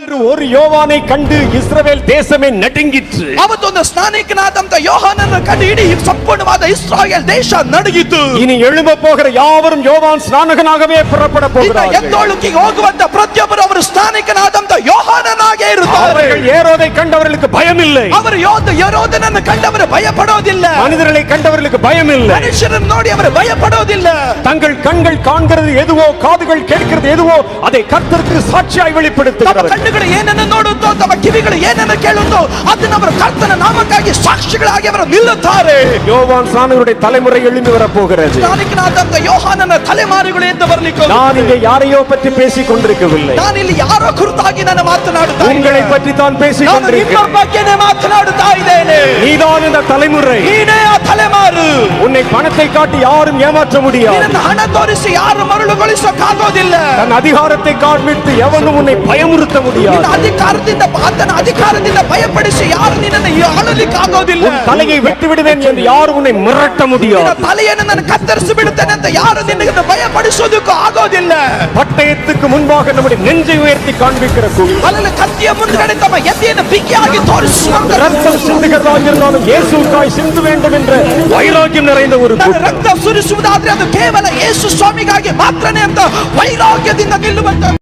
ஒரு யோவானை கண்டு இஸ்ரவேல் தேசமே ನಡುங்கிற்று. ಅವತ್ತೊಂದು ಸ್ನಾನಿಕನಾದಂತ ಯೋಹಾನನನ್ನು ಕಂಡು ಇಡೀ ಸಂಪೂರ್ಣವಾದ ಇಸ್ರಾಯೇಲ್ ದೇಶ ನಡುಗಿತು. இனி எழும்ப போகிற யாவரும் யோவான் ஸ்நானகனாகவே புறப்பட போகிறார்கள். ಎದ್ದೊಳುಕಿಗೆ ಹೋಗುವಂತ ಪ್ರತಿಯೊಬ್ಬರು ಅವರು ಸ್ನಾನಿಕನಾದಂತ ಯೋಹಾನನಾಗೇ ಇರುತ್ತಾರೆ. ஏரோதை கண்டவர்களுக்கு பயம் இல்லை. ಅವರು ಯೆಹೂದನನ್ನು ಕಂಡವರು ಭಯಪಡೋದಿಲ್ಲ. மனிதர்களை கண்டவர்களுக்கு பயம் இல்லை. ಮನುಷ್ಯರನ್ನು ನೋಡಿ ಅವರು ಭಯಪಡೋದಿಲ್ಲ. தங்கள் கண்கள் காண்கிறது எதுவோ காதுகள் கேட்கிறது எதுவோ அதை கர்த்தருக்கு சாட்சியாய் வெளிப்படுத்துகிறார்கள். ಕಣ್ಣುಗಳು ಏನನ್ನು ನೋಡುತ್ತೋ ತಮ್ಮ ಕಿವಿಗಳು ಏನನ್ನು ಕೇಳುತ್ತೋ ಅದನ್ನ ಅವರು ಕರ್ತನ ನಾಮಕ್ಕಾಗಿ ಸಾಕ್ಷಿಗಳಾಗಿ ಅವರು ನಿಲ್ಲುತ್ತಾರೆ. யோவான் ஸ்நானகனுடைய தலைமுறை எழும்பி வர போகிறது. ಸ್ನಾನಿಕನಾದಂತ ಯೋಹಾನನ ತಲೆಮಾರುಗಳು ಎಂದು ಬರಲಿಕ್ಕೆ நான் இங்கே யாரையோ பற்றி பேசிக் கொண்டிருக்கவில்லை. ನಾನು ಇಲ್ಲಿ ಯಾರೋ ಕುರಿತಾಗಿ ನಾನು ಮಾತನಾಡುತ್ತಾ ಇದ್ದೇನೆ. உங்களை பற்றி தான் பேசிக் கொண்டிருக்கிறேன். ನಿಮ್ಮ ಬಗ್ಗೆನೇ ಮಾತನಾಡುತ್ತಾ ಇದ್ದೇನೆ. நீதான் இந்த தலைமுறை. ನೀನೇ ಆ ತಲೆಮಾರು. உன்னை பணத்தை காட்டி யாரும் ஏமாற்ற முடியாது. ನಿನ್ನ ಹಣ ತೋರಿಸಿ ಯಾರು ಮರಳುಗೊಳಿಸಕ್ಕಾಗೋದಿಲ್ಲ. தன் அதிகாரத்தை காண்பித்து எவனும் உன்னை பயமுறுத்த முடியாது. ಅಧಿಕಾರದಿಂದ ಭಯಪಡಿಸಿ ಯಾರು ನಿನ್ನನ್ನು ಆಳಲಿಕ್ಕೆ ಆಗೋದಿಲ್ಲ. தலையை வெட்டி விடுவேன் என்று யாரும் உன்னை மிரட்ட முடியாது. தலைಯನ್ನು ನಾನು ಕತ್ತರಿಸಿ ಬಿಡುತ್ತೇನೆ ಅಂತ ಯಾರು ನಿನ್ನನ್ನು ಭಯಪಡಿಸೋದಕ್ಕೂ ಆಗೋದಿಲ್ಲ. பட்டயத்துக்கு முன்பாக நம்முடைய நெஞ்சை உயர்த்தி காண்பிக்கிற கூலி. ಅಲ್ಲಲ್ಲಿ ಕತ್ತಿಯ ಮುಂದ್ಗಡೆ ತಮ್ಮ ಎದೆಯನ್ನು ಬಿಗಿಯಾಗಿ ತೋರಿಸುವಂತ ரத்தம் சிந்துகிறதாಗಿರலும் இயேசுவுக்காய் சிந்து வேண்டும் என்ற வைராಗ್யம் நிறைந்த ஒரு கூட்டம். ರಕ್ತ ಸುರಿಸುವುದಾದ್ರೆ ಅದು ಕೇವಲ ಯೇಸು ಸ್ವಾಮಿಗಾಗಿ ಮಾತ್ರನೇ ಅಂತ ವೈರಾಗ್ಯದಿಂದ ನಿಲ್ಲುವಂತ